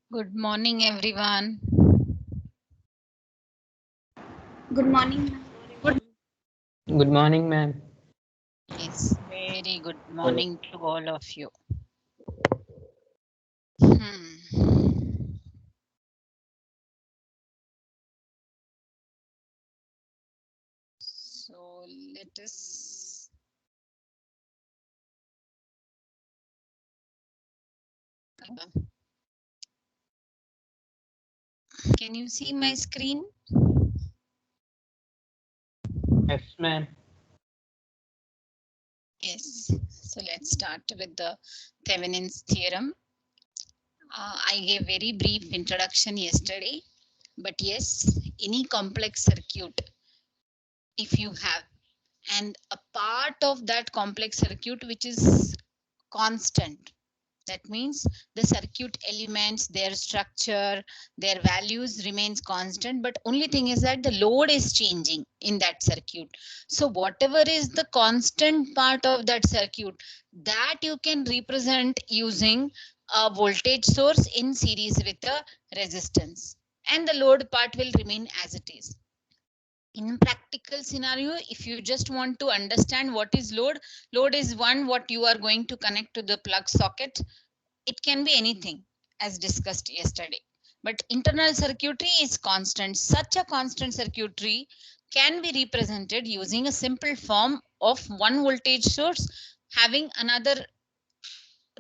Good morning, everyone. Good morning. Good morning, ma'am. Yes, very good morning to all of you. Hmm. So let us. Can you see my screen? Yes, ma'am. Yes. So let's start with the Thevenin's theorem. I gave very brief introduction yesterday, but yes, any complex circuit, if you have, and a part of that complex circuit which is constant, that means the circuit elements, their structure, their values remains constant, but only thing is that the load is changing in that circuit. So whatever is the constant part of that circuit, that you can represent using a voltage source in series with a resistance, and the load part will remain as it is. In practical scenario, if you just want to understand what is load, load is one what you are going to connect to the plug socket. It can be anything as discussed yesterday, but internal circuitry is constant. Such a constant circuitry can be represented using a simple form of one voltage source having another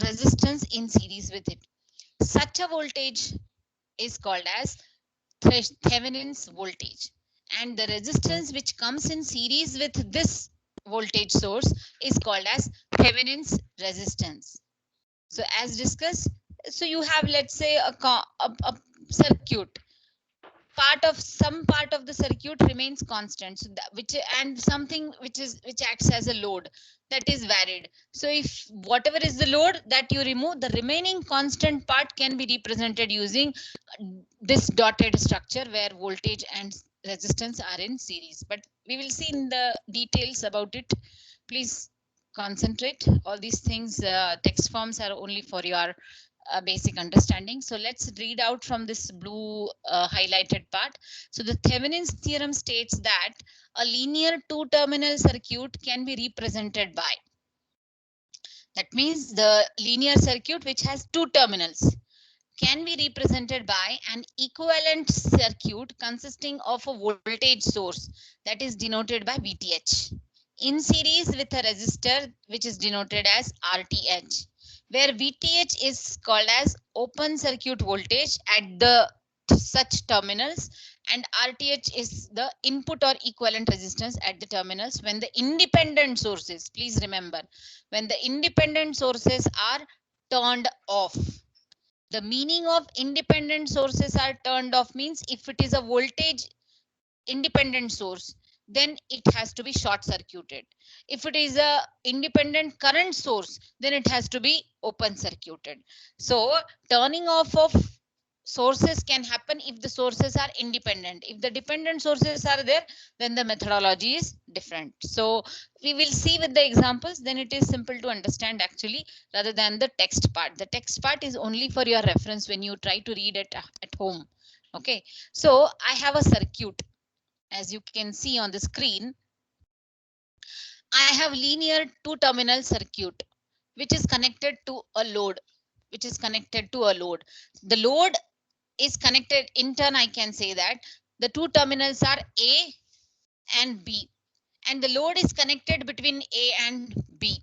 resistance in series with it. Such a voltage is called as Thevenin's voltage, and the resistance which comes in series with this voltage source is called as Thevenin's resistance. So as discussed, so you have, let's say, a circuit. Some part of the circuit remains constant, so that, which and something which acts as a load, that is varied. So if whatever is the load that you remove, the remaining constant part can be represented using this dotted structure where voltage and resistance are in series. But we will see in the details about it. Please concentrate. All these things, text forms are only for your basic understanding. So let's read out from this blue highlighted part. So the Thevenin's theorem states that a linear two-terminal circuit can be represented by, that means the linear circuit which has two terminals can be represented by an equivalent circuit consisting of a voltage source that is denoted by VTH in series with a resistor which is denoted as RTH, where VTH is called as open circuit voltage at the such terminals, and RTH is the input or equivalent resistance at the terminals when the independent sources, please remember, when the independent sources are turned off. The meaning of independent sources are turned off means if it is a voltage independent source, then it has to be short circuited. If it is a independent current source, then it has to be open circuited. So turning off of sources can happen if the sources are independent. If the dependent sources are there, then the methodology is different. So we will see with the examples, then it is simple to understand actually, rather than the text part. The text part is only for your reference when you try to read it at home. Okay, so I have a circuit. As you can see on the screen, I have linear two terminal circuit which is connected to a load, the load is connected. In turn, I can say that the two terminals are A and B, and the load is connected between A and B.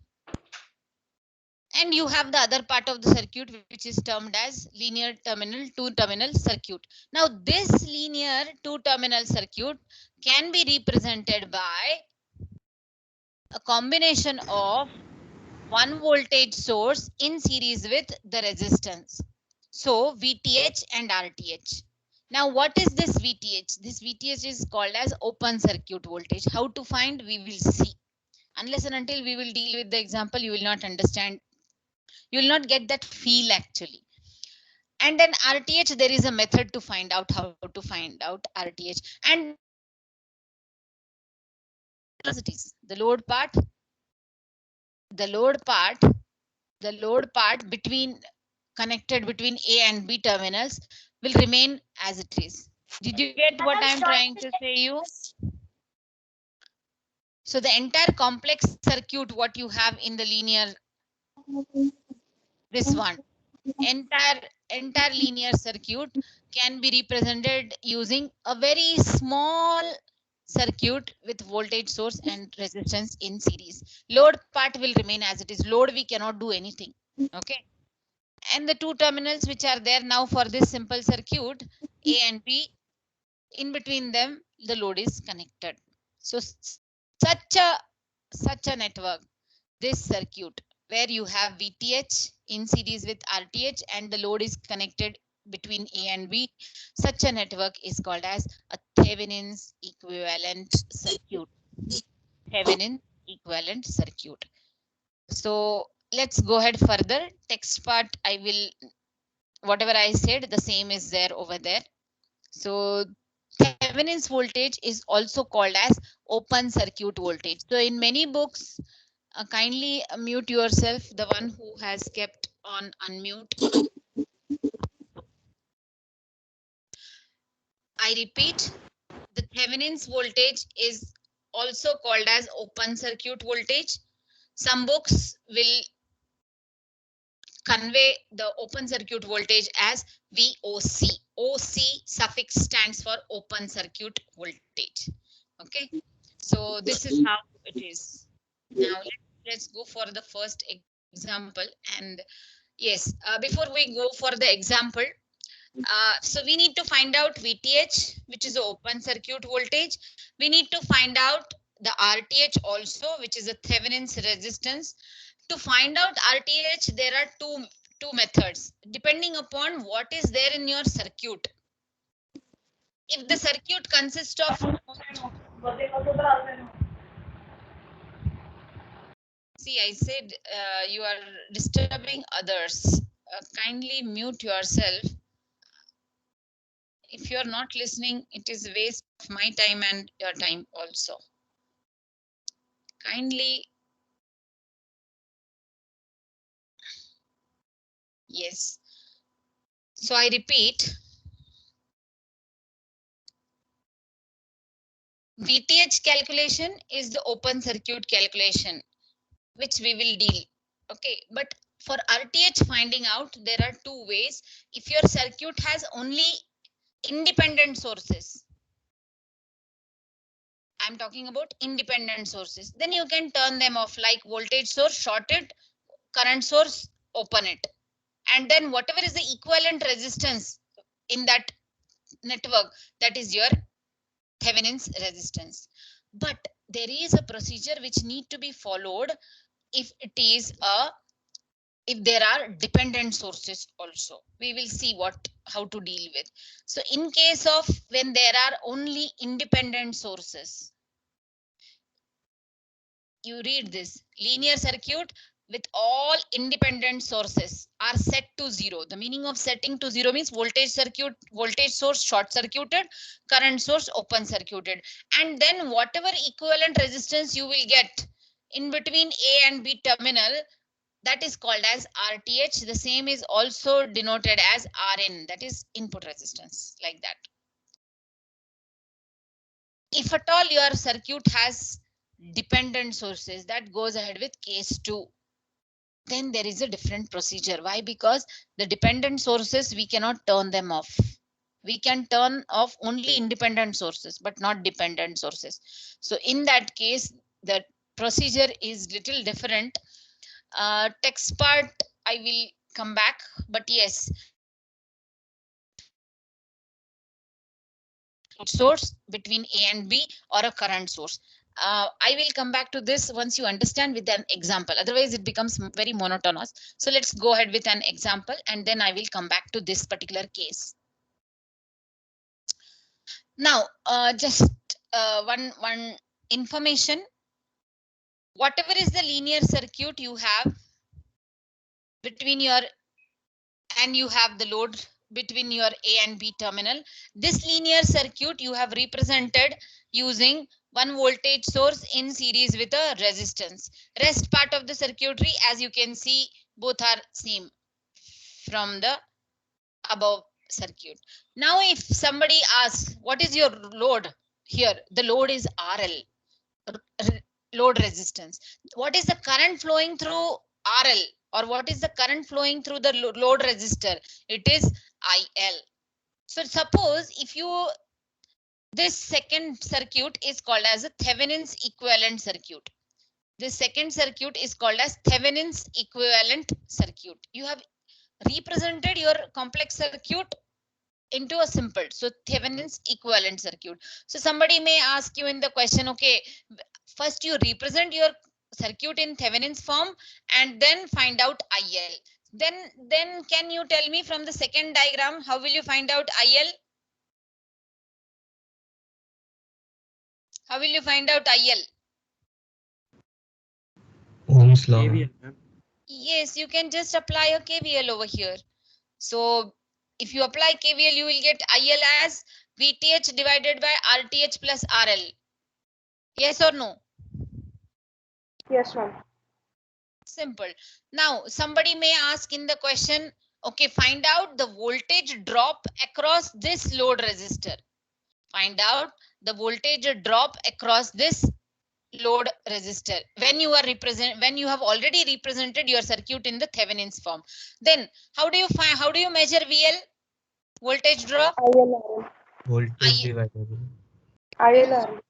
And you have the other part of the circuit which is termed as linear terminal two terminal circuit. Now this linear two terminal circuit can be represented by a combination of one voltage source in series with the resistance. So VTH and RTH. Now what is this VTH? This VTH is called as open circuit voltage. How to find? We will see. Unless and until we will deal with the example, you will not understand. You will not get that feel actually. And then RTH, there is a method to find out how to find out RTH. And the load part, the load part between connected between A and B terminals will remain as it is. Did you get what I'm trying to say you? So the entire complex circuit, what you have in the linear, this one, entire linear circuit can be represented using a very small circuit with voltage source and resistance in series. Load part will remain as it is. Load, we cannot do anything. Okay. And the two terminals which are there now for this simple circuit, A and B, in between them, the load is connected. So such a network, this circuit where you have VTH in series with RTH and the load is connected between A and B, such a network is called as a Thevenin's equivalent circuit. Thevenin equivalent circuit. So let's go ahead further. Text part, I will, whatever I said, the same is there over there. So Thevenin's voltage is also called as open circuit voltage. So in many books, kindly mute yourself, the one who has kept on unmute. I repeat, the Thevenin's voltage is also called as open circuit voltage. Some books will convey the open circuit voltage as VOC. OC suffix stands for open circuit voltage. Okay, so this is how it is. Now let's go for the first example. And yes, before we go for the example, so we need to find out VTH, which is the open circuit voltage. We need to find out the RTH also, which is a Thevenin's resistance. To find out RTH, there are two methods depending upon what is there in your circuit. If the circuit consists of, see, I said you are disturbing others. Kindly mute yourself. If you are not listening, it is a waste of my time and your time also. Kindly. Yes. So I repeat, VTH calculation is the open circuit calculation, which we will deal. Okay, but for RTH finding out, there are two ways. If your circuit has only independent sources, I'm talking about independent sources, then you can turn them off, like voltage source, short it, current source, open it. And then whatever is the equivalent resistance in that network, that is your Thevenin's resistance. But there is a procedure which need to be followed if it is if there are dependent sources also. We will see how to deal with. So in case of when there are only independent sources, you read this linear circuit with all independent sources are set to zero. The meaning of setting to zero means voltage source short circuited, current source open circuited, and then whatever equivalent resistance you will get in between A and B terminal, that is called as RTH. The same is also denoted as RN, that is input resistance, like that. If at all your circuit has dependent sources, that goes ahead with case 2. Then there is a different procedure. Why? Because the dependent sources, we cannot turn them off. We can turn off only independent sources, but not dependent sources. So in that case, the procedure is little different. Text part, I will come back, but yes, source between A and B or a current source. I will come back to this once you understand with an example. Otherwise, it becomes very monotonous. So let's go ahead with an example and then I will come back to this particular case. Now, just one information. Whatever is the linear circuit you have between your, and you have the load between your A and B terminal, this linear circuit you have represented using one voltage source in series with a resistance. Rest part of the circuitry, as you can see, both are same. from the above circuit. Now, if somebody asks, what is your load here? The load is RL, load resistance. What is the current flowing through RL, or what is the current flowing through the load resistor? It is IL. So suppose if you, this second circuit is called as a Thevenin's equivalent circuit. This second circuit is called as Thevenin's equivalent circuit. You have represented your complex circuit into a simple, so Thevenin's equivalent circuit. So somebody may ask you in the question, okay, first you represent your circuit in Thevenin's form and then find out IL. Then can you tell me from the second diagram, how will you find out IL? How will you find out IL? Ohm's law. KVL, ma'am. Yes, you can just apply a KVL over here. So if you apply KVL, you will get IL as VTH divided by RTH plus RL. Yes or no? Yes, ma'am. Simple. Now, somebody may ask in the question, okay, find out the voltage drop across this load resistor. Find out the voltage drop across this load resistor when you have already represented your circuit in the Thevenin's form. Then how do you measure VL, voltage drop? ILRL. Voltage I- divided. ILRL.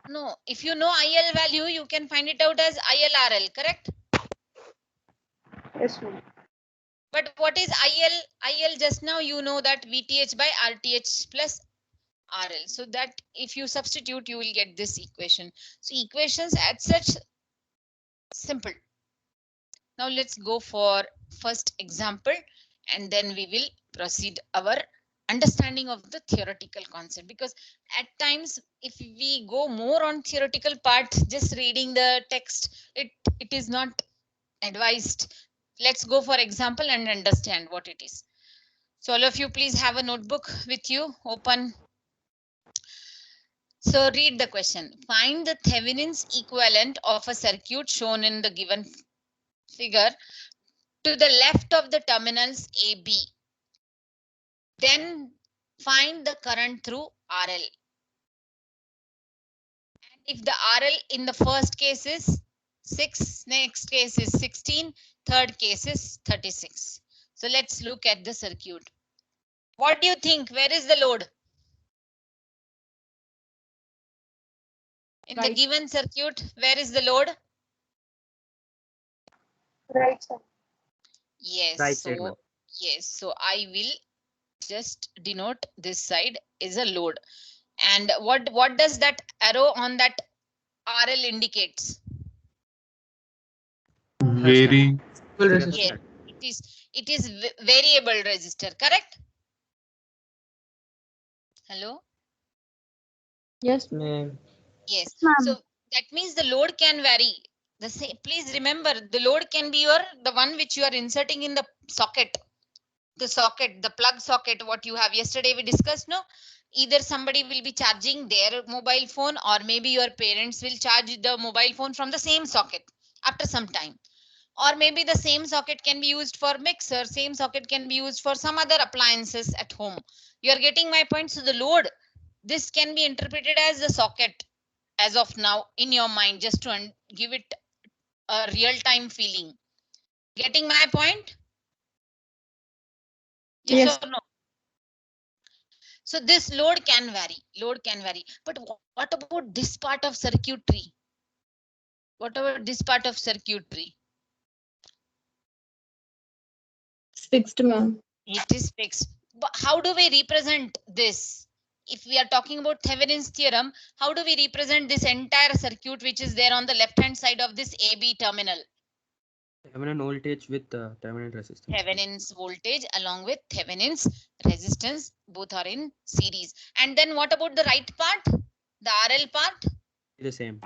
No, if you know IL value, you can find it out as ILRL, correct? Yes, ma'am. But what is IL? IL just now you know that VTH by RTH plus RL. So that if you substitute, you will get this equation. So equations as such simple. Now let's go for first example and then we will proceed our understanding of the theoretical concept, because at times if we go more on theoretical part, just reading the text, it is not advised. Let's go for example and understand what it is. So all of you please have a notebook with you, open. So read the question. Find the Thevenin's equivalent of a circuit shown in the given figure to the left of the terminals AB. Then find the current through RL. And if the RL in the first case is 6, next case is 16, third case is 36. So let's look at the circuit. What do you think? Where is the load? In the Right. given circuit, where is the load? Right side. Yes. Right side, ma'am. Yes. So I will just denote this side is a load. And what does that arrow on that RL indicates? Varying. Yes, it is variable resistor, correct? Hello? Yes, ma'am. Yes. Ma'am. So that means the load can vary. The same, please remember, the load can be the one which you are inserting in the socket. The plug socket, what you have yesterday we discussed, no? Either somebody will be charging their mobile phone, or maybe your parents will charge the mobile phone from the same socket after some time. Or maybe the same socket can be used for mixer, same socket can be used for some other appliances at home. You are getting my point? So the load, this can be interpreted as the socket as of now in your mind, just to give it a real-time feeling. Getting my point? Yes or no? So this load can vary. But what about this part of circuitry? What about this part of circuitry? Fixed, ma'am. It is fixed. But how do we represent this? If we are talking about Thevenin's theorem, how do we represent this entire circuit which is there on the left hand side of this AB terminal? Thevenin voltage with Thevenin resistance. Thevenin's voltage along with Thevenin's resistance, both are in series. And then what about the right part? The RL part? The same.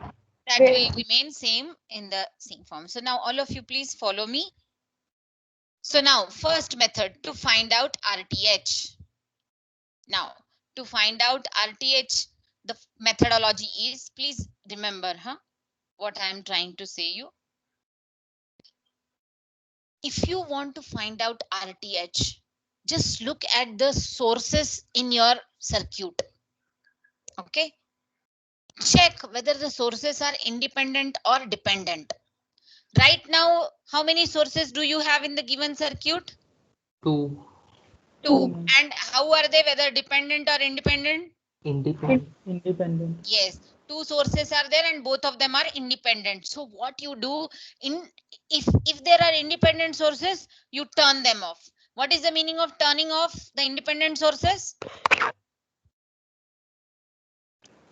That will remain same in the same form. So now all of you please follow me. So now first method to find out RTH. Now to find out RTH, the methodology is, please remember what I am trying to say you. if you want to find out RTH, just look at the sources in your circuit. Okay. Check whether the sources are independent or dependent. Right now, how many sources do you have in the given circuit? 2. Two. And how are they, whether dependent or independent? Independent. Yes, two sources are there and both of them are independent. So what you do in, if there are independent sources, you turn them off. What is the meaning of turning off the independent sources?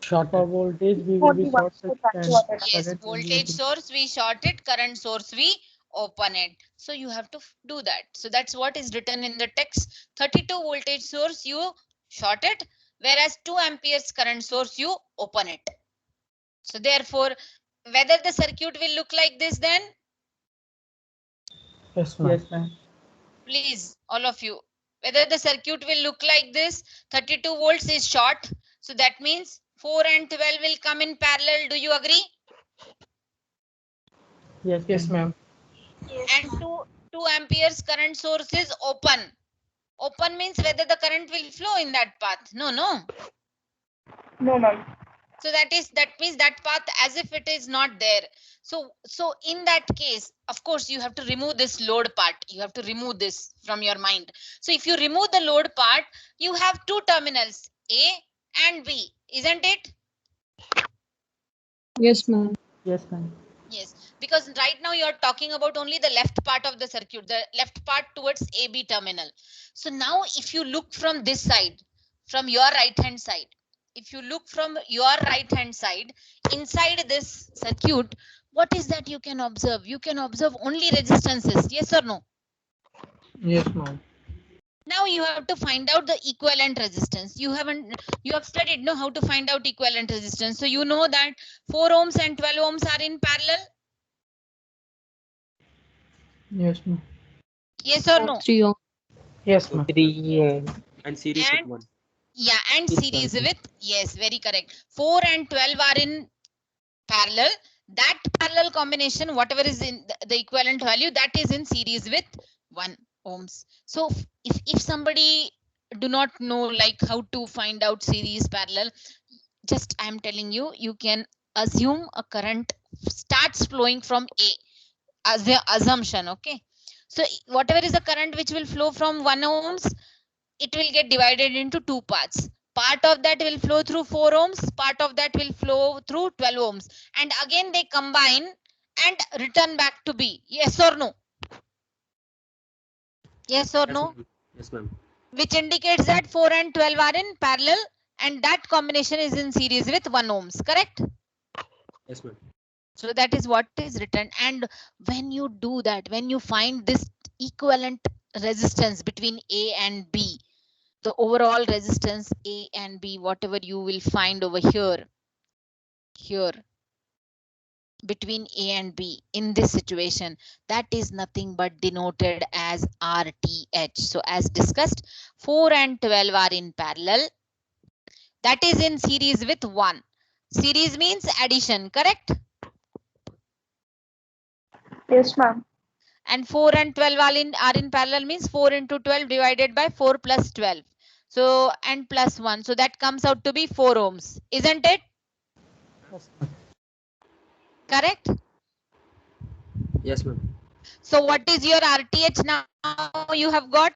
Short for voltage, we will be Only one shorted step and backward. Yes, current will be voltage open. source we short it, current source we open it. So you have to do that. So that's what is written in the text. 32 voltage source you short it, whereas 2 amperes current source you open it. So therefore, whether the circuit will look like this then, Yes, ma'am. please, all of you, whether the circuit will look like this, 32 volts is short. So that means 4 and 12 will come in parallel. Do you agree? Yes, ma'am. And 2 amperes current source is open. Open means whether the current will flow in that path. No. No, ma'am. So that means that path as if it is not there. So in that case, of course, you have to remove this load part. You have to remove this from your mind. So if you remove the load part, you have two terminals, A and B, isn't it? Yes, ma'am. Yes, ma'am. Yes, because right now you are talking about only the left part of the circuit, the left part towards AB terminal. So now if you look from this side, from your right hand side, if you look from your right hand side, inside this circuit, what is that you can observe? You can observe only resistances, yes or no? Yes, ma'am. Now you have to find out the equivalent resistance. You have studied, no, how to find out equivalent resistance. So you know that 4 ohms and 12 ohms are in parallel. Yes, ma'am. Yes or no? 3 ohm. Yes, ma'am. 3 and series And with 1. yeah, and Yes, series ma'am. with, yes, very correct. 4 and 12 are in parallel. That parallel combination, whatever is in the equivalent value, that is in series with 1 ohms. So if somebody do not know like how to find out series parallel, just I am telling you, you can assume a current starts flowing from A as the assumption. Okay, so whatever is the current which will flow from 1 ohms, it will get divided into two parts. Part of that will flow through 4 ohms, part of that will flow through 12 ohms, and again they combine and return back to B. Yes or no? Yes or Yes, no? ma'am. Yes, ma'am. Which indicates that 4 and 12 are in parallel and that combination is in series with 1 ohms, correct? Yes, ma'am. So that is what is written. And when you do that, when you find this equivalent resistance between A and B, the overall resistance A and B, whatever you will find over here between A and B in this situation, that is nothing but denoted as RTH. So as discussed, 4 and 12 are in parallel. That is in series with 1. Series means addition, correct? Yes, ma'am. And 4 and 12 are in parallel means 4 into 12 divided by 4 plus 12. So and plus 1. So that comes out to be 4 ohms, isn't it? Yes, ma'am. Correct? Yes, ma'am. So what is your RTH now you have got?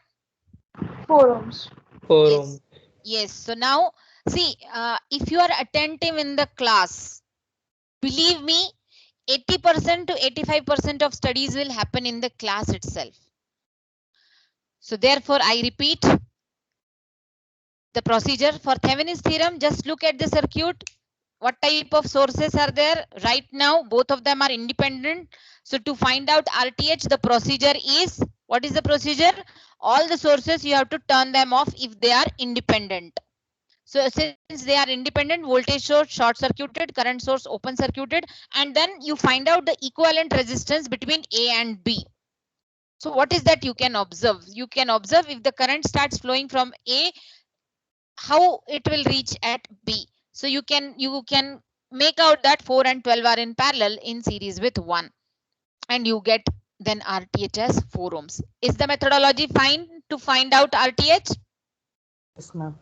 4 ohms. 4 Yes. ohm. Yes. So now see, if you are attentive in the class, believe me, 80% to 85% of studies will happen in the class itself. So therefore, I repeat the procedure for Thevenin's theorem. Just look at the circuit. What type of sources are there? Right now, both of them are independent. So to find out RTH, the procedure is, what is the procedure? All the sources you have to turn them off if they are independent. So since they are independent, voltage source short circuited, current source open circuited, and then you find out the equivalent resistance between A and B. So what is that you can observe? You can observe if the current starts flowing from A, how it will reach at B. So you can make out that 4 and 12 are in parallel in series with 1, and you get then RTH as 4 ohms. Is the methodology fine to find out RTH? Yes, ma'am.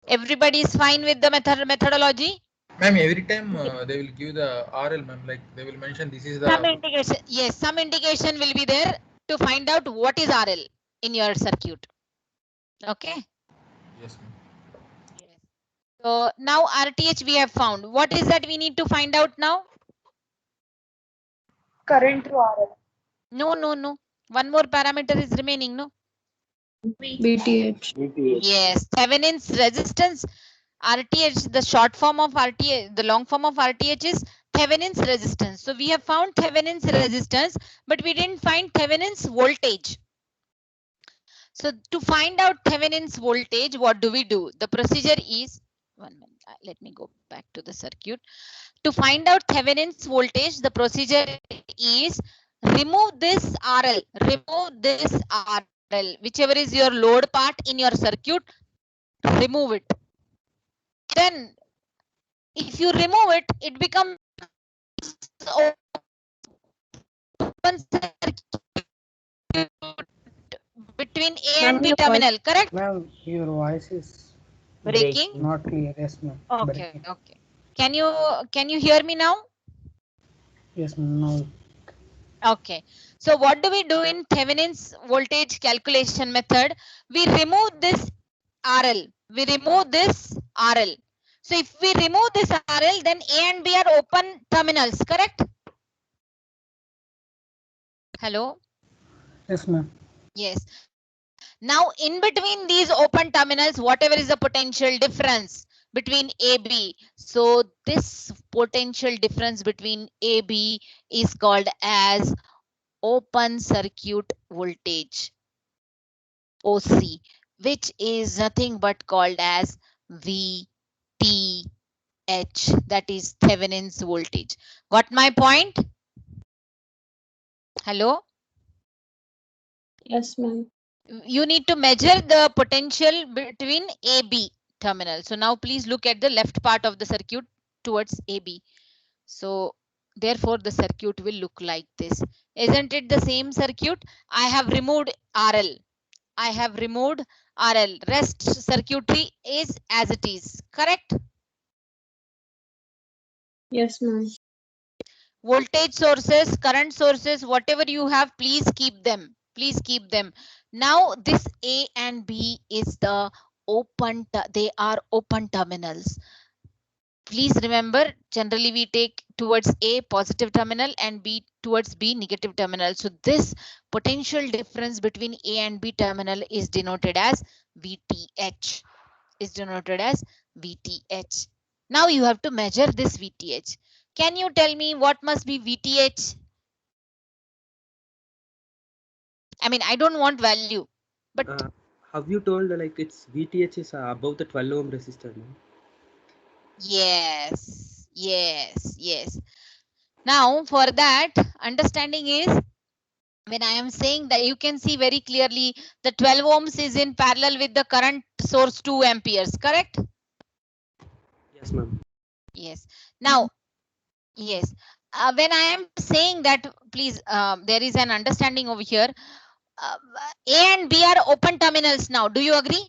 Everybody is fine with the methodology? Ma'am, every time they will give the RL, ma'am, like they will mention this is Some the. indication, yes, some indication will be there to find out what is RL in your circuit. Okay. Yes, ma'am. Yes. So now RTH we have found. What is that we need to find out now? Current through RL. No, no, no. One more parameter is remaining, no? BTH. Yes, Thevenin's resistance. RTH, the short form of RTH, the long form of RTH is Thevenin's resistance. So we have found Thevenin's resistance, but we didn't find Thevenin's voltage. So to find out Thevenin's voltage, what do we do? The procedure is, one minute, let me go back to the circuit. To find out Thevenin's voltage, the procedure is remove this RL, whichever is your load part in your circuit, remove it. Then if you remove it, it becomes open circuit between A and B terminal, correct? Ma'am, your voice is Breaking. not clear. Yes, ma'am. Okay, Breaking. okay. Can you hear me now? Yes, ma'am. No. Okay. So what do we do in Thevenin's voltage calculation method? We remove this RL. We remove this RL. So if we remove this RL, then A and B are open terminals, correct? Hello? Yes, ma'am. Yes. Now in between these open terminals, whatever is the potential difference between AB. So this potential difference between AB is called as open circuit voltage, OC, which is nothing but called as VTH, that is Thevenin's voltage. Got my point? Hello? Yes, ma'am. You need to measure the potential between AB terminal. So now please look at the left part of the circuit towards AB. So therefore the circuit will look like this. Isn't it the same circuit? I have removed RL. I have removed RL. Rest circuitry is as it is. Correct? Yes, ma'am. Voltage sources, current sources, whatever you have, please keep them. Please keep them. Now this A and B is the open, they are open terminals. Please remember, generally we take towards A positive terminal and B towards B negative terminal. So this potential difference between A and B terminal is denoted as VTH. Now you have to measure this VTH. Can you tell me what must be VTH? I mean, I don't want value, but Have you told like it's VTH is above the 12 ohm resistor? No? yes. Now for that, understanding is, when I am saying that, you can see very clearly the 12 ohms is in parallel with the current source 2 amperes, correct? Yes, ma'am. Yes. Now, yes. When I am saying that, please, there is an understanding over here. A and B are open terminals now. Do you agree?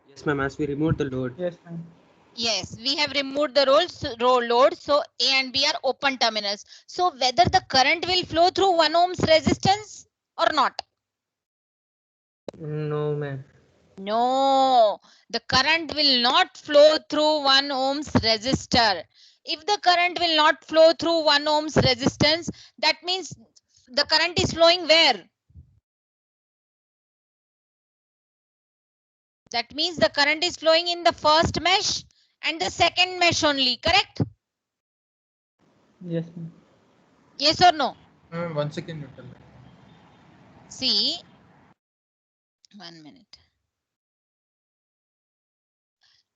Yes, ma'am. As we removed the load. Yes, ma'am. Yes, we have removed the load. So A and B are open terminals. So whether the current will flow through 1 ohms resistance or not? No, ma'am. No, the current will not flow through 1 ohms resistor. If the current will not flow through 1 ohms resistance, that means the current is flowing where? That means the current is flowing in the first mesh and the second mesh only, correct? Yes, ma'am. Yes or no? 1 second, you tell. See, 1 minute.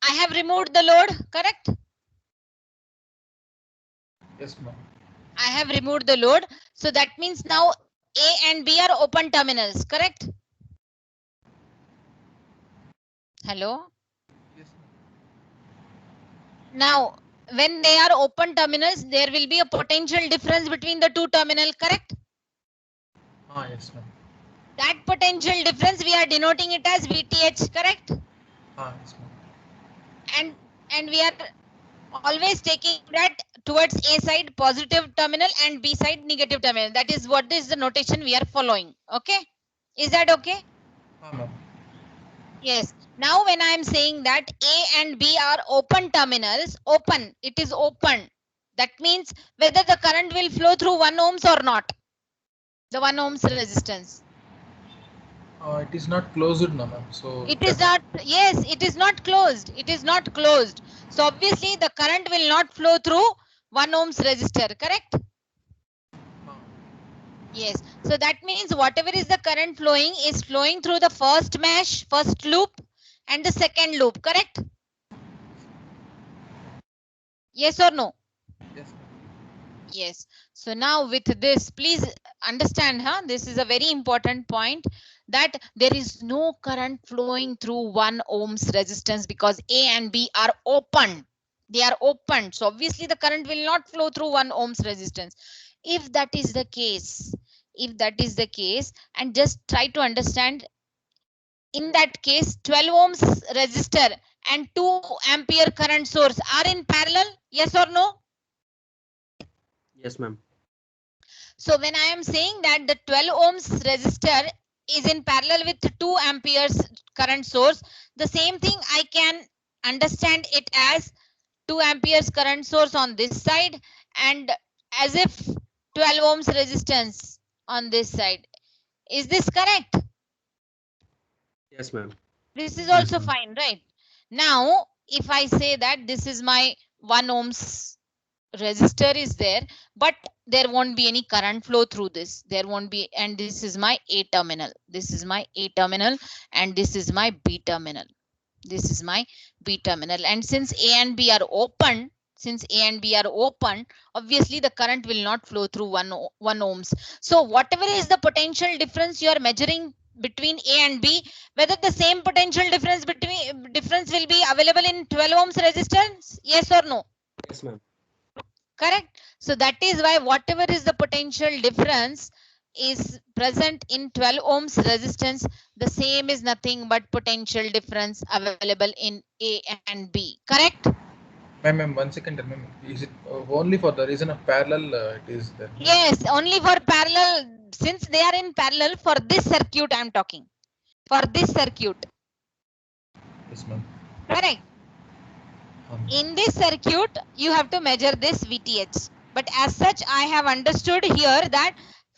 I have removed the load, correct? Yes, ma'am. I have removed the load. So that means now A and B are open terminals, correct? Hello? Yes, ma'am. Now, when they are open terminals, there will be a potential difference between the two terminals, correct? Yes, ma'am. That potential difference we are denoting it as VTH, correct? Yes, ma'am. And we are always taking that towards A side positive terminal and B side negative terminal. That is what is the notation we are following. Okay, is that okay? Ma'am. Yes. Now when I am saying that A and B are open terminals, open, it is open. That means whether the current will flow through 1 ohms or not. The 1 ohms resistance. It is not closed now, ma'am. So It is not, yes, it is not closed. It is not closed. So obviously the current will not flow through 1 ohms resistor, correct? Yes. So that means whatever is the current flowing is flowing through the first mesh, first loop and the second loop, correct? Yes or no? Yes. Yes. So now with this, please understand, this is a very important point, that there is no current flowing through 1 ohms resistance because A and B are open. They are open. So obviously the current will not flow through 1 ohms resistance. If that is the case, and just try to understand, in that case 12 ohms resistor and 2 ampere current source are in parallel, yes or no? Yes, ma'am. So when I am saying that the 12 ohms resistor is in parallel with 2 amperes current source, the same thing I can understand it as 2 amperes current source on this side and as if 12 ohms resistance on this side. Is this correct? Yes, ma'am. This is Yes, also ma'am. fine, right? Now, if I say that this is my 1 ohms resistor is there, but there won't be any current flow through this. There won't be, and this is my A terminal. This is my A terminal, and this is my B terminal. This is my B terminal. And since A and B are open, obviously the current will not flow through 1 ohms. So whatever is the potential difference you are measuring between A and B, whether the same potential difference will be available in 12 ohms resistance, yes or no? Yes, ma'am. Correct. So that is why whatever is the potential difference is present in 12 ohms resistance, the same is nothing but potential difference available in A and B. Correct? Ma'am, 1 second, ma'am. Is it only for the reason of parallel? It is there. Yes, only for parallel. Since they are in parallel, for this circuit I am talking. For this circuit. Yes, ma'am. Correct. In this circuit, you have to measure this VTH. But as such, I have understood here that,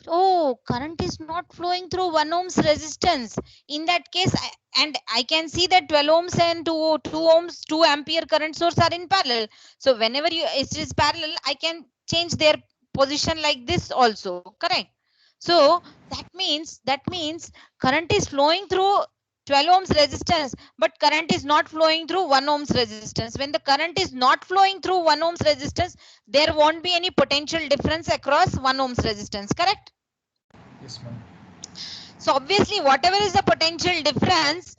oh, current is not flowing through 1 ohms resistance. In that case, I can see that 12 ohms and 2 ohms, 2 ampere current source are in parallel. So whenever it is parallel, I can change their position like this also. Correct. So that means current is flowing through 12 ohms resistance, but current is not flowing through 1 ohms resistance. When the current is not flowing through 1 ohms resistance, there won't be any potential difference across 1 ohms resistance, correct? Yes, ma'am. So obviously whatever is the potential difference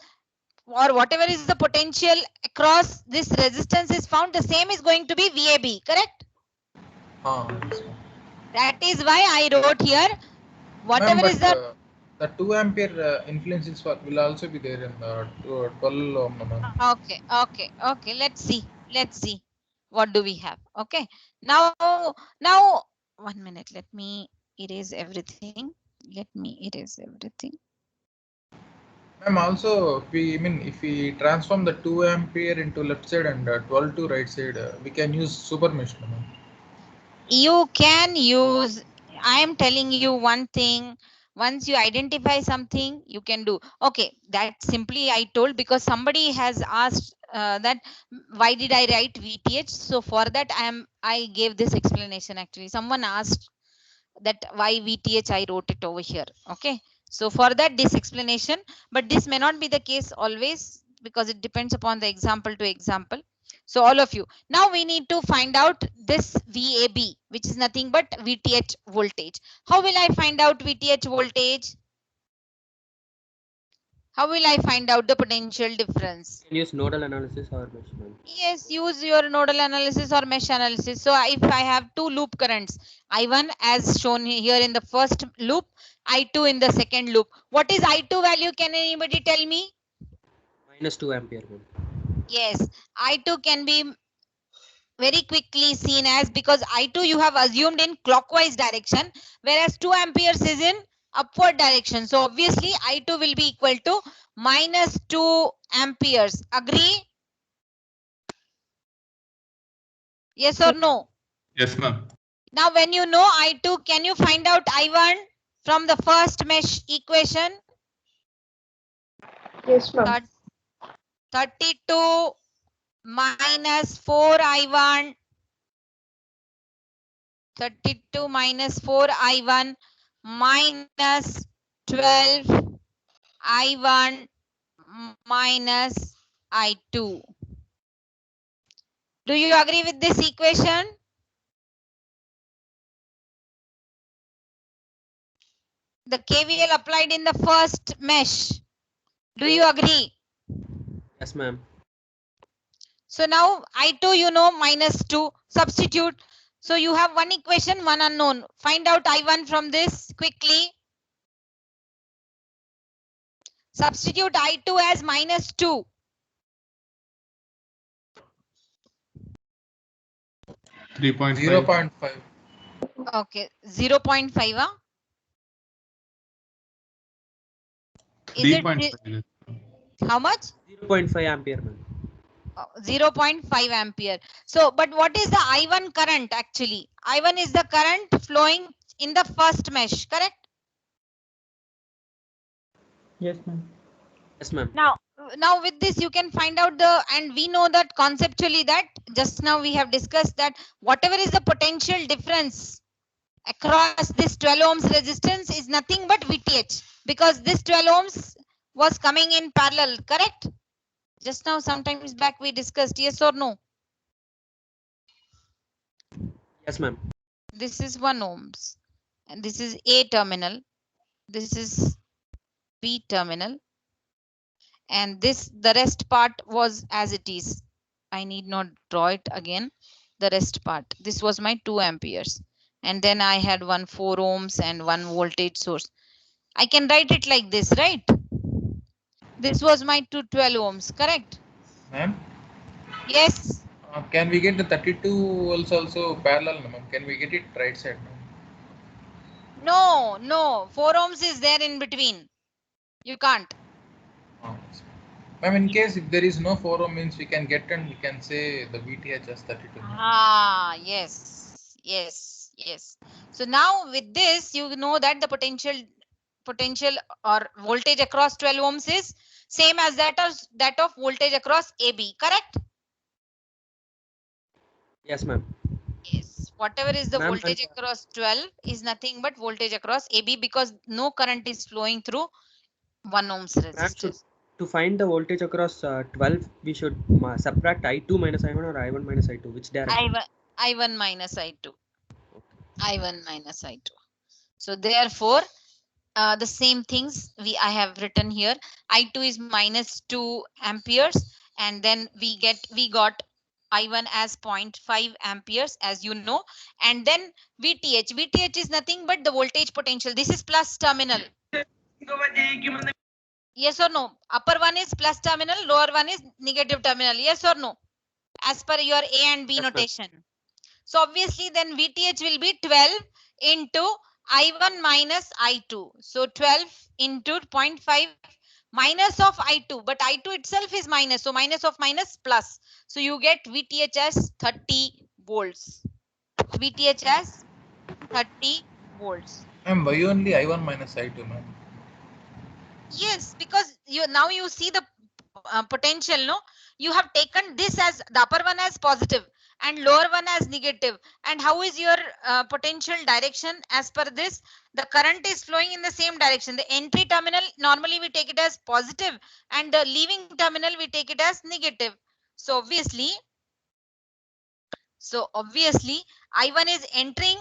or whatever is the potential across this resistance is found, the same is going to be VAB, correct? Yes, ma'am. That is why I wrote here whatever is the 2 ampere influence will also be there in 12 ohm, ma'am. Okay. Let's see. What do we have? Okay. Now, 1 minute. Let me erase everything. Ma'am, also if we transform the 2 ampere into left side and 12 to right side, we can use super mesh, ma'am. You can use, I am telling you one thing. Once you identify something, you can do. Okay, that simply I told because somebody has asked that why did I write VTH? So for that I gave this explanation actually. Someone asked that why VTH I wrote it over here. Okay. So for that this explanation, but this may not be the case always because it depends upon the example to example. So all of you, now we need to find out this VAB, which is nothing but VTH voltage. How will I find out VTH voltage? How will I find out the potential difference? Can use nodal analysis or measurement. Yes, use your nodal analysis or mesh analysis. So if I have two loop currents, I1 as shown here in the first loop, I2 in the second loop. What is I2 value? Can anybody tell me? -2 ampere, ma'am. Yes, I2 can be very quickly seen as, because I2 you have assumed in clockwise direction, whereas 2 amperes is in upward direction. So obviously I2 will be equal to -2 amperes. Agree? Yes or no? Yes, ma'am. Now when you know I2, can you find out I1 from the first mesh equation? Yes, ma'am. 32 minus 4I1. 32 minus 4I1 minus 12 I1 minus I2. Do you agree with this equation? The KVL applied in the first mesh. Do you agree? Yes, ma'am. So now I2 you know -2. Substitute. So you have one equation, one unknown. Find out I1 from this quickly. Substitute I2 as -2. 3.5. 0.5. Okay, 0.5. Is it 3.5. how much? 0.5 ampere, ma'am. 0.5 ampere. So, but what is the I1 current actually? I1 is the current flowing in the first mesh, correct? Yes, ma'am. Yes, ma'am. Now with this you can find out the, and we know that conceptually that just now we have discussed that whatever is the potential difference across this 12 ohms resistance is nothing but VTH, because this 12 ohms was coming in parallel, correct? Just now sometimes back we discussed, yes or no? Yes, ma'am. This is 1 ohms and this is A terminal, this is B terminal, and this, the rest part was as it is. I need not draw it again. The rest part, this was my 2 amperes, and then I had 4 ohms and 1 voltage source. I can write it like this, right? This was my 12 ohms, correct? Ma'am, Yes. can we get the 32 volts also parallel, ma'am? Can we get it right side, ma'am? No, 4 ohms is there in between. You can't. Oh, yes. Ma'am, in case if there is no 4 ohm means we can get and we can say the VTH as 32. Ah, yes. So now with this, you know that the potential or voltage across 12 ohms is same as that of voltage across AB, correct? Yes, ma'am. Yes. Whatever is the Ma'am, voltage across 12 is nothing but voltage across AB, because no current is flowing through 1 ohms Ma'am, resistor. to find the voltage across 12, we should subtract I2 minus I1 or I1 minus I2. Which direction? I1 minus I2. I1 minus I2. So therefore, the same things I have written here. I2 is -2 amperes, and then we got I1 as 0.5 amperes, as you know, and then VTH. VTH is nothing but the voltage potential. This is plus terminal. Yes or no? Upper one is plus terminal, lower one is negative terminal. Yes or no? As per your A and B notation. So obviously then VTH will be 12 into I1 minus I2. So 12 into 0.5 minus of I2, but I2 itself is minus. So minus of minus plus. So you get VTH as 30 volts. VTH as 30 volts. Ma'am, why only I1 minus I2, ma'am? Yes, because now you see the potential, no? You have taken this as the upper one as positive and lower one as negative. And how is your potential direction as per this? The current is flowing in the same direction. The entry terminal, normally we take it as positive, and the leaving terminal we take it as negative. So obviously I1 is entering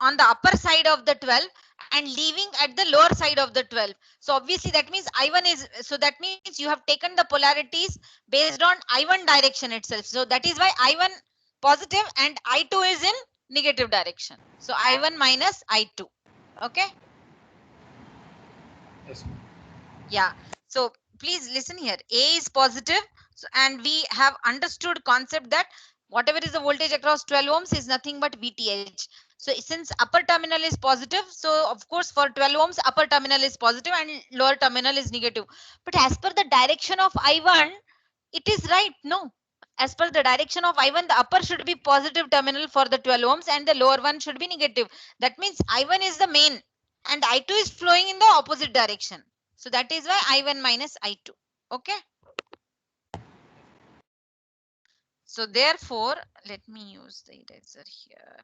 on the upper side of the 12 and leaving at the lower side of the 12. So obviously that means I1 is, so that means you have taken the polarities based on I1 direction itself. So that is why I1 positive and I2 is in negative direction. So I1 minus I2. Okay. Yes, ma'am. Yeah. So please listen here. A is positive, so, and we have understood concept that whatever is the voltage across 12 ohms is nothing but VTH. So since upper terminal is positive, so of course for 12 ohms upper terminal is positive and lower terminal is negative. But as per the direction of I1, it is right. No. As per the direction of I1, the upper should be positive terminal for the 12 ohms and the lower one should be negative. That means I1 is the main and I2 is flowing in the opposite direction. So that is why I1 minus I2. Okay. So therefore, let me use the eraser here.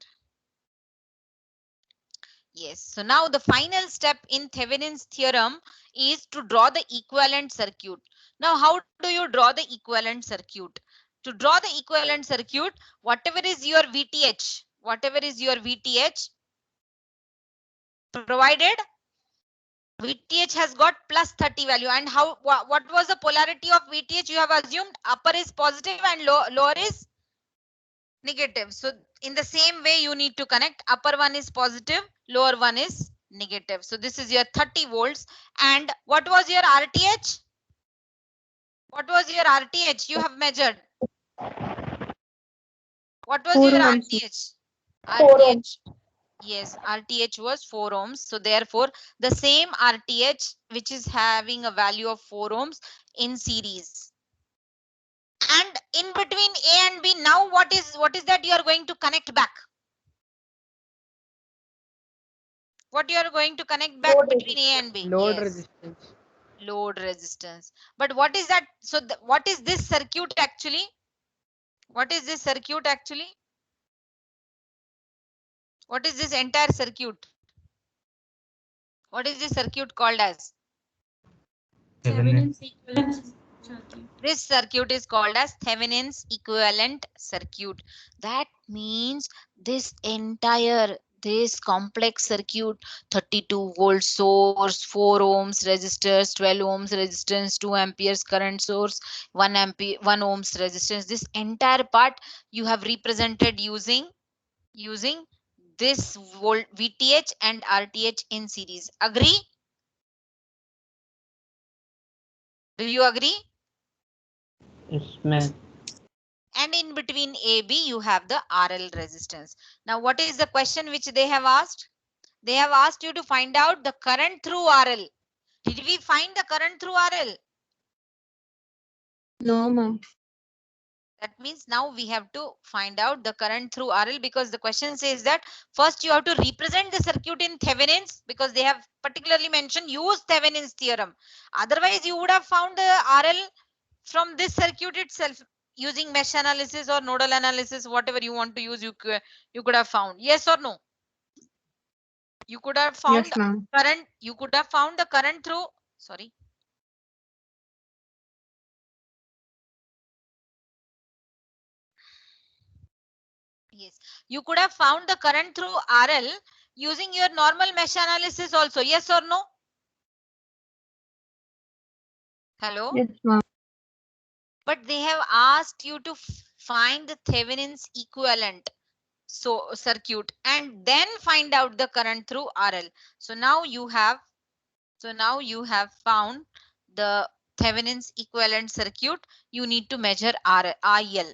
Yes. So now the final step in Thevenin's theorem is to draw the equivalent circuit. Now, how do you draw the equivalent circuit? To draw the equivalent circuit, whatever is your VTH, provided VTH has got plus 30 value, and how what was the polarity of VTH? You have assumed upper is positive and lower is negative. So in the same way you need to connect, upper one is positive, lower one is negative. So this is your 30 volts. And what was your RTH? What was your RTH you have measured? What was 4 your ohms. RTH? 4 ohms. Yes, RTH was 4 ohms. So therefore, the same RTH which is having a value of 4 ohms in series. And in between A and B, now what is that you are going to connect back? What you are going to connect back Load between A and B? Load Yes, resistance. load resistance. But what is that? So what is this circuit actually? What is this circuit actually? What is this entire circuit? What is this circuit called as? Thevenin's equivalent circuit. This circuit is called as Thevenin's equivalent circuit. That means this complex circuit, 32 volt source, 4 ohms resistors, 12 ohms resistance, 2 amperes current source, 1 ohms resistance. This entire part you have represented using this volt VTH and RTH in series. Agree? Do you agree? Yes, ma'am. And in between AB, you have the RL resistance. Now, what is the question which they have asked? They have asked you to find out the current through RL. Did we find the current through RL? No, ma'am. That means now we have to find out the current through RL, because the question says that first you have to represent the circuit in Thevenin's, because they have particularly mentioned use Thevenin's theorem. Otherwise, you would have found the RL from this circuit itself. Using mesh analysis or nodal analysis, whatever you want to use, you could have found. Yes or no? You could have found Yes, ma'am. current. You could have found the current through. Sorry. Yes, you could have found the current through RL using your normal mesh analysis also. Yes or no? Hello. Yes, ma'am. But they have asked you to find the Thevenin's equivalent circuit and then find out the current through RL. So now you have found the Thevenin's equivalent circuit. You need to measure IL.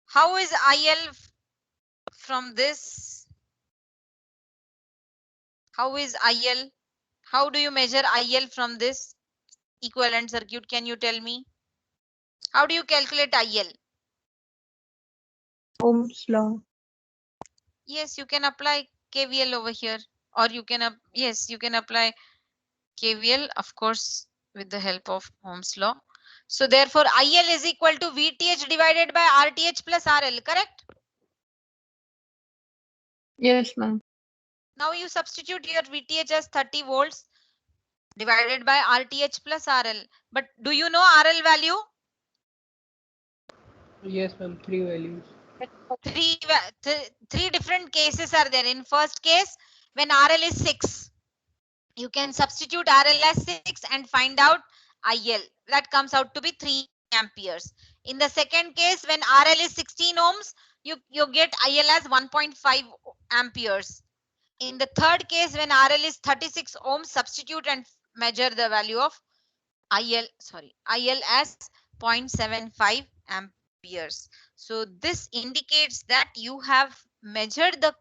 How is IL from this? How is IL? How do you measure IL from this equivalent circuit? Can you tell me? How do you calculate IL? Ohm's law. Yes, you can apply KVL over here, or you can apply KVL, of course, with the help of Ohm's law. So therefore, IL is equal to VTH divided by RTH plus RL, correct? Yes, ma'am. Now you substitute your VTH as 30 volts divided by RTH plus RL. But do you know RL value? Yes, ma'am. 3 values. Three different cases are there. In first case, when RL is 6, You can substitute RL as 6 and find out IL. That comes out to be 3 amperes. In the second case, when RL is 16 ohms, you get IL as 1.5 amperes. In the third case, when RL is 36 ohms, substitute and measure the value of IL as 0.75 amperes. So this indicates that you have measured the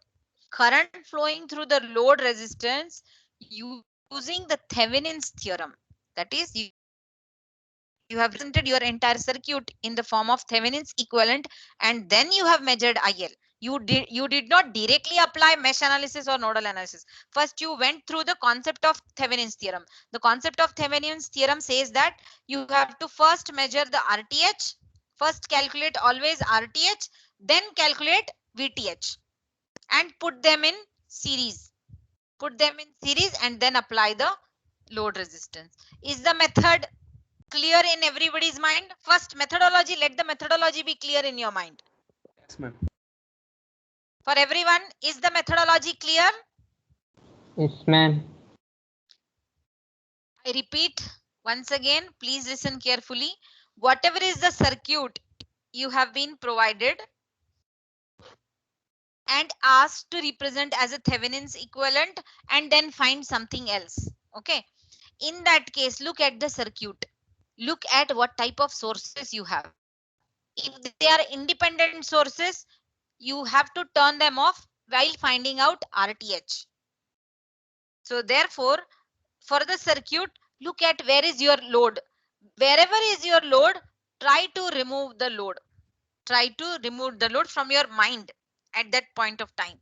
current flowing through the load resistance using the Thevenin's theorem. That is, you have represented your entire circuit in the form of Thevenin's equivalent, and then you have measured IL. You did not directly apply mesh analysis or nodal analysis. First, you went through the concept of Thevenin's theorem. The concept of Thevenin's theorem says that you have to first measure the RTH, first calculate always RTH, then calculate VTH, and put them in series. Put them in series and then apply the load resistance. Is the method clear in everybody's mind? First, methodology. Let the methodology be clear in your mind. Yes, ma'am. For everyone, is the methodology clear? Yes, ma'am. I repeat once again, please listen carefully. Whatever is the circuit you have been provided and asked to represent as a Thevenin's equivalent, and then find something else. Okay. In that case, look at the circuit. Look at what type of sources you have. If they are independent sources, you have to turn them off while finding out RTH. So therefore, for the circuit, look at where is your load. Wherever is your load, try to remove the load. Try to remove the load from your mind at that point of time.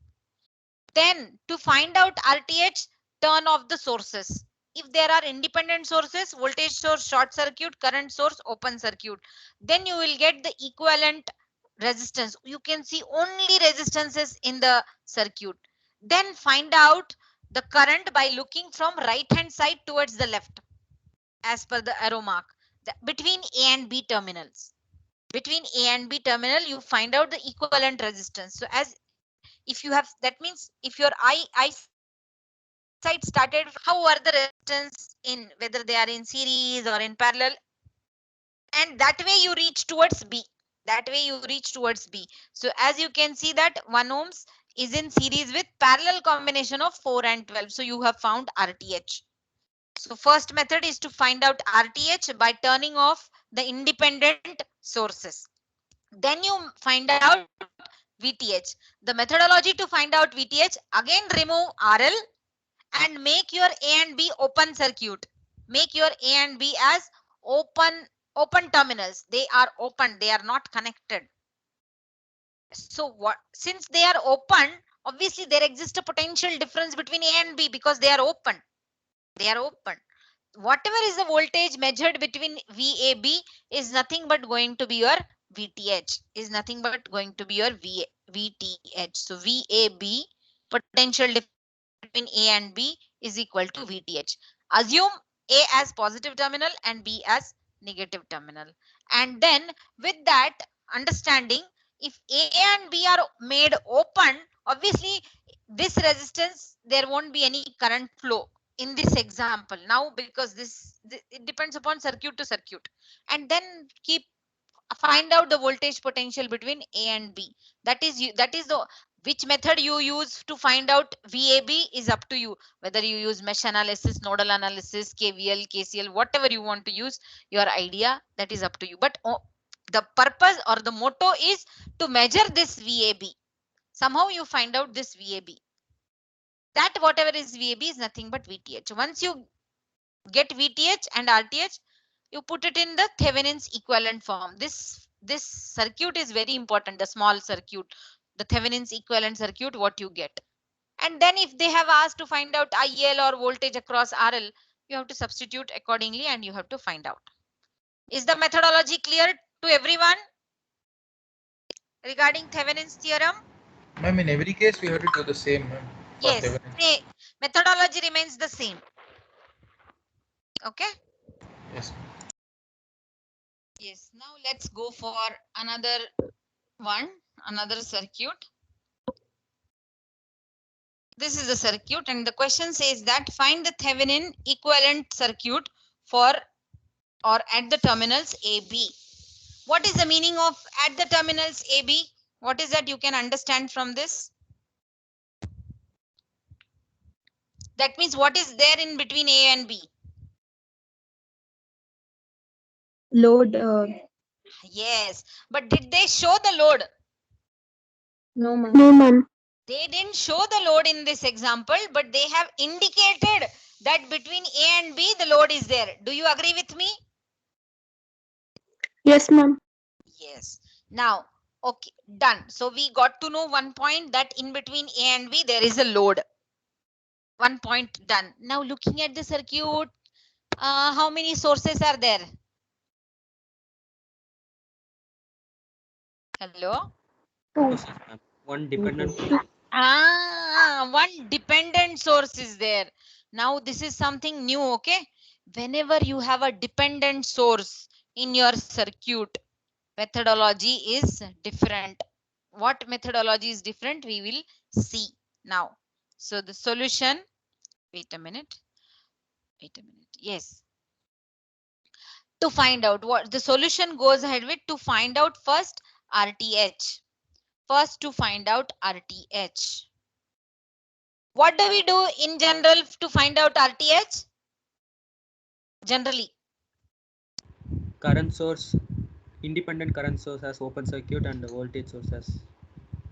Then to find out RTH, turn off the sources. If there are independent sources, voltage source short circuit, current source open circuit, then you will get the equivalent resistance. You can see only resistances in the circuit. Then find out the current by looking from right hand side towards the left as per the arrow mark between A and B terminals. Between A and B terminal, you find out the equivalent resistance. So as if you have, that means if your eyesight started, how are the resistance in, whether they are in series or in parallel, and that way you reach towards B. That way you reach towards B. So as you can see that 1 ohms is in series with parallel combination of 4 and 12. So you have found RTH. So first method is to find out RTH by turning off the independent sources. Then you find out VTH. The methodology to find out VTH, again remove RL and make your A and B open circuit. Make your A and B as open terminals. They are open, they are not connected. So what, since they are open, obviously there exists a potential difference between A and B because they are open. They are open. Whatever is the voltage measured between VAB is nothing but going to be your VTH, is nothing but going to be your VTH. So VAB, potential difference between A and B, is equal to VTH. Assume A as positive terminal and B as negative terminal. And then with that understanding, if A and B are made open, obviously this resistance, there won't be any current flow in this example now, because this it depends upon circuit to circuit. And then find out the voltage potential between A and B. That is the which method you use to find out VAB is up to you. Whether you use mesh analysis, nodal analysis, KVL, KCL, whatever you want to use, your idea, that is up to you. But the purpose or the motto is to measure this VAB. Somehow you find out this VAB. That whatever is VAB is nothing but VTH. Once you get VTH and RTH, you put it in the Thevenin's equivalent form. This circuit is very important, the small circuit, the Thevenin's equivalent circuit, what you get. And then if they have asked to find out IL or voltage across RL, you have to substitute accordingly and you have to find out. Is the methodology clear to everyone regarding Thevenin's theorem? Ma'am, in every case, we have to do the same, ma'am. Yes, methodology remains the same. Okay. Yes. Yes, now let's go for another one, another circuit. This is the circuit, and the question says that find the Thevenin equivalent circuit for or at the terminals AB. What is the meaning of at the terminals AB? What is that you can understand from this? That means what is there in between A and B? Load. Yes, but did they show the load? No, ma'am. No, ma'am. They didn't show the load in this example, but they have indicated that between A and B the load is there. Do you agree with me? Yes, ma'am. Yes. Now, okay, done. So we got to know one point, that in between A and B there is a load. One point done. Now looking at the circuit, how many sources are there? Hello? Two. Yes, ma'am. One dependent. One dependent source is there. Now this is something new, okay? Whenever you have a dependent source in your circuit, methodology is different. What methodology is different, we will see now. So the solution, wait a minute. Yes. To find out what the solution goes ahead with, to find out first RTH. First to find out RTH. What do we do in general to find out RTH? Generally. Current source, independent current source as open circuit and the voltage source as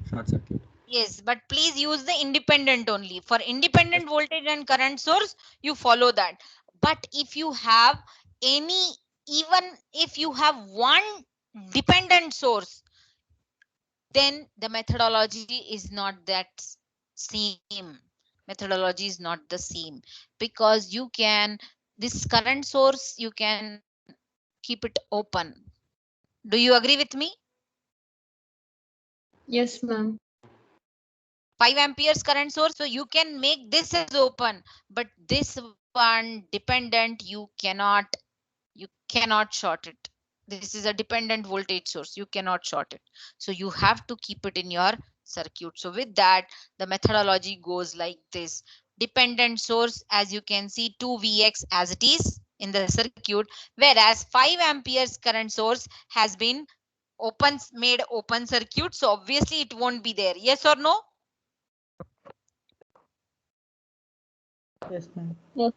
short circuit. Yes, but please use the independent only. For independent voltage and current source, you follow that. But if you have any, even if you have one dependent source, then the methodology is not that same. Methodology is not the same, because you can, this current source, you can keep it open. Do you agree with me? Yes, ma'am. 5 amperes current source, so you can make this as open, but this one dependent, you cannot short it. This is a dependent voltage source, you cannot short it, so you have to keep it in your circuit. So with that, the methodology goes like this: dependent source, as you can see, 2Vx as it is in the circuit, whereas 5 amperes current source has been made open circuit, so obviously it won't be there. Yes or no? Yes, ma'am. Yes.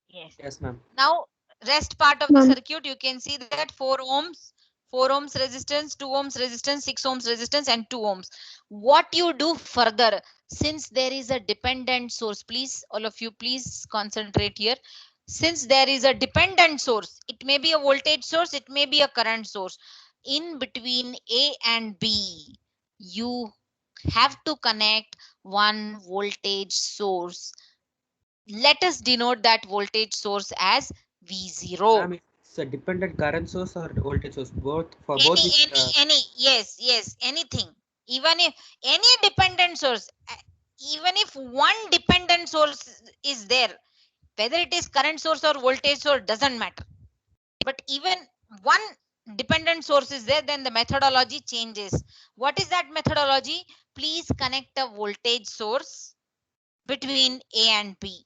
Yes. Yes, ma'am. Now rest part of the Ma'am. circuit, you can see that 4 ohms resistance, 2 ohms resistance, 6 ohms resistance, and 2 ohms. What you do further, since there is a dependent source, please, all of you, please concentrate here. Since there is a dependent source, it may be a voltage source, it may be a current source. In between A and B, you have to connect one voltage source. Let us denote that voltage source as V0. Ma'am, it's a dependent current source or voltage source, both for both. Yes, anything. Even if any dependent source, even if one dependent source is there, whether it is current source or voltage source, doesn't matter. But even one dependent source is there, then the methodology changes. What is that methodology? Please connect a voltage source between A and B,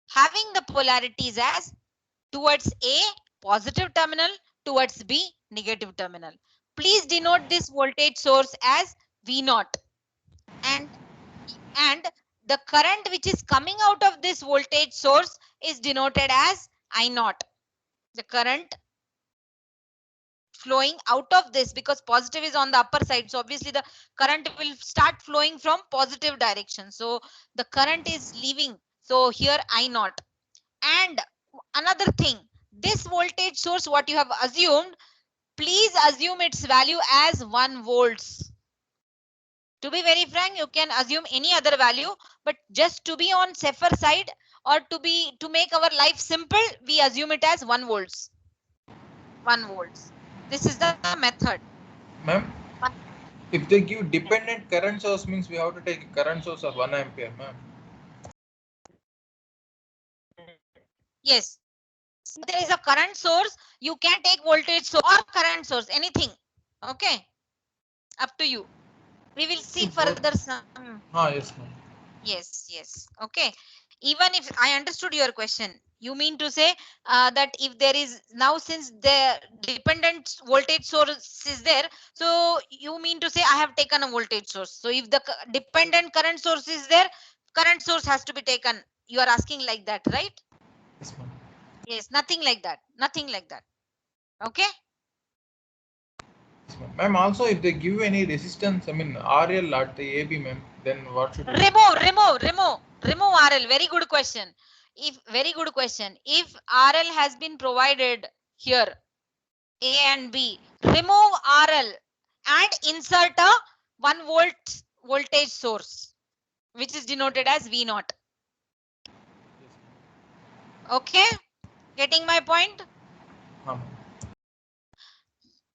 having the polarities as towards A positive terminal, towards B negative terminal. Please denote this voltage source as V0, and the current which is coming out of this voltage source is denoted as I0. The current flowing out of this, because positive is on the upper side, so obviously the current will start flowing from positive direction. So the current is leaving, so here I0. And another thing, this voltage source, what you have assumed, please assume its value as 1 volts. To be very frank, you can assume any other value, but just to be on safer side, or to make our life simple, we assume it as 1 volts. 1 volts. This is the method. Ma'am, if they give dependent current source, means we have to take a current source of 1 ampere, ma'am. Yes. If there is a current source, you can take voltage source or current source, anything. Okay. Up to you. We will see further some. Yes, ma'am. Yes. Okay. Even if I understood your question, you mean to say that if there is now, since the dependent voltage source is there, so you mean to say I have taken a voltage source. So if the dependent current source is there, current source has to be taken. You are asking like that, right? Yes, ma'am. Yes, nothing like that. Nothing like that. Okay. Yes, ma'am. Ma'am, also if they give any resistance, I mean RL at the AB, ma'am, then what should we do? Remove RL. Very good question. If RL has been provided here, A and B, remove RL and insert a 1 volt voltage source, which is denoted as V naught. Okay, getting my point? Ma'am.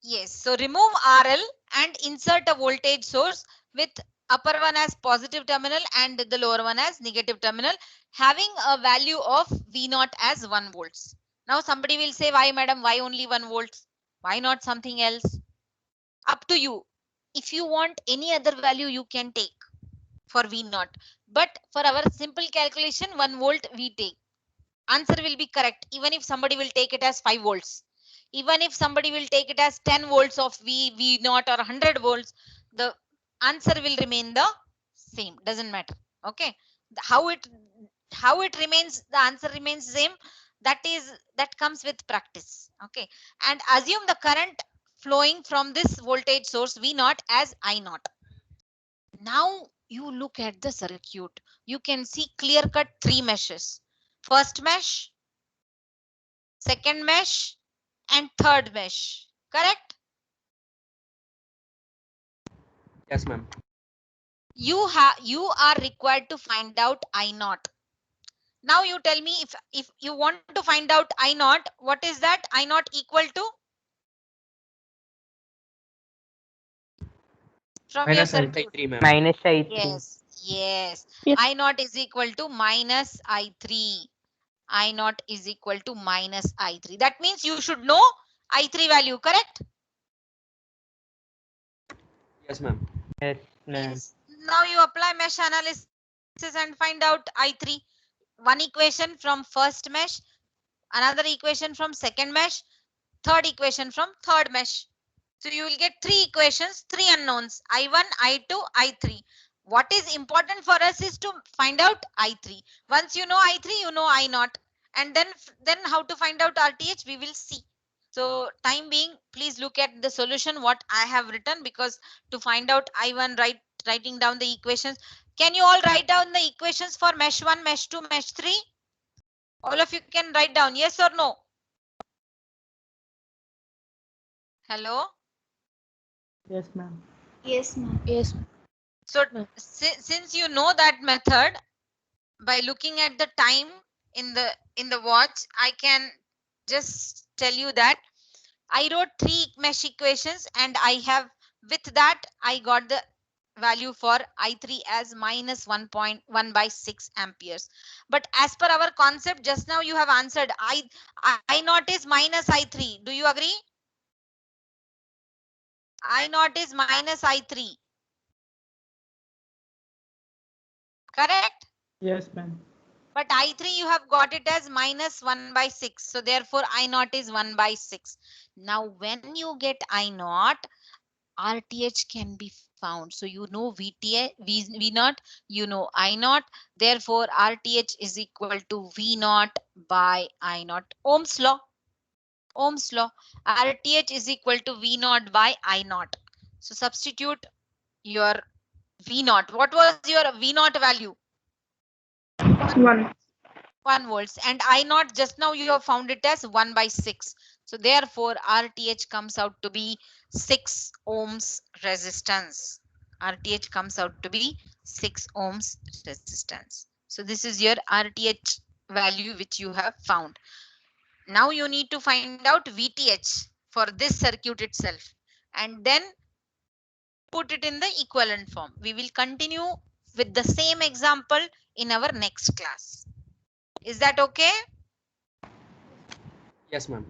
Yes. So remove RL and insert a voltage source with upper one as positive terminal and the lower one as negative terminal, having a value of V naught as 1 volts. Now somebody will say, why madam, why only 1 volts? Why not something else? Up to you. If you want any other value, you can take for V naught. But for our simple calculation, 1 volt we take. Answer will be correct even if somebody will take it as 5 volts. Even if somebody will take it as 10 volts of V naught or 100 volts, the answer will remain the same. Doesn't matter. Okay. How it remains, the answer remains same. That comes with practice. Okay. And assume the current flowing from this voltage source V naught as I naught. Now you look at the circuit. You can see clear cut 3 meshes. First mesh, second mesh, and third mesh. Correct? Yes, ma'am. You are required to find out I naught. Now you tell me, if you want to find out I naught, what is that? I naught equal to? From your Minus circuit. I3, ma'am. Minus I3. Yes. Yes. I naught is equal to minus I3. I naught is equal to minus I3. That means you should know I3 value, correct? Yes, ma'am. Yes, ma'am. Yes. Now you apply mesh analysis and find out I3. One equation from first mesh, another equation from second mesh, third equation from third mesh. So you will get 3 equations, 3 unknowns, I1, I2, I3. What is important for us is to find out I3. Once you know I3, you know I naught. And then how to find out RTH, we will see. So time being, please look at the solution what I have written, because to find out I1, writing down the equations. Can you all write down the equations for mesh 1, mesh 2, mesh 3? All of you can write down, yes or no? Hello? Yes, ma'am. Yes, ma'am. Yes. So since you know that method, by looking at the time in the watch, I can just tell you that I wrote 3 mesh equations, and I have, with that I got the value for I3 as minus 1.1 by 6 amperes. But as per our concept, just now you have answered I naught is minus I3. Do you agree? I naught is minus I3. Correct? Yes, ma'am. But I3 you have got it as minus 1 by 6. So therefore I naught is 1 by 6. Now when you get I naught, RTH can be found. So you know V naught, you know I naught. Therefore RTH is equal to V naught by I naught. Ohm's law. Ohm's law. RTH is equal to V naught by I naught. So substitute your V naught. What was your V naught value? 1. 1 volts, and I naught just now you have found it as 1 by 6. So therefore RTH comes out to be 6 ohms resistance. RTH comes out to be 6 ohms resistance. So this is your RTH value which you have found. Now you need to find out VTH for this circuit itself, and then put it in the equivalent form. We will continue with the same example in our next class. Is that okay? Yes, ma'am.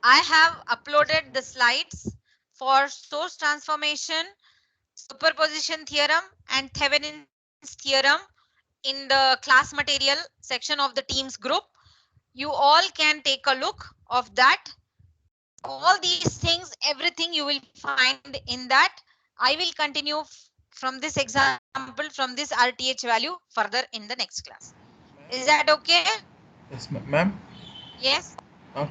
I have uploaded the slides for source transformation, superposition theorem, and Thevenin's theorem in the class material section of the Teams group. You all can take a look of that. All these things, everything you will find in that. I will continue from this example, from this RTH value further in the next class. Is that okay? Yes, ma'am. Yes.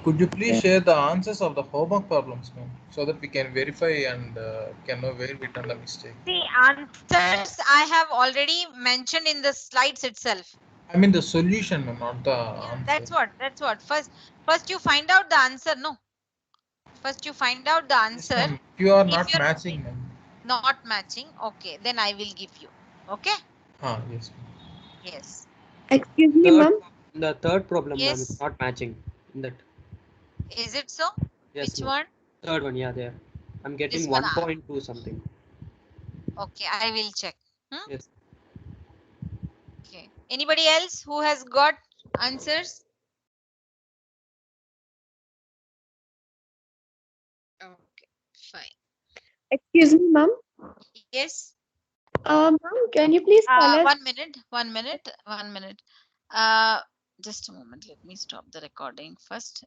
Could you please share the answers of the homework problems, ma'am, so that we can verify and can know where we done the mistake? The answers I have already mentioned in the slides itself. I mean the solution, ma'am, not the Yeah, answer. that's what. First you find out the answer. No. First you find out the Yes, answer. ma'am. If you are If not you're matching, ma'am. not matching, okay, then I will give you. Okay. Yes, ma'am. Yes. Excuse me, Third, ma'am. the third problem, ma'am, Yes. it's not matching. In that, Is it so? yes, Which ma'am. one? Third one, yeah, there. I'm getting This one. 1.2 something. Okay, I will check. Yes. Okay. Anybody else who has got answers? Okay, fine. Excuse me, ma'am. Yes. Ma'am, can you please tell us? 1 minute. 1 minute. 1 minute. Just a moment. Let me stop the recording first.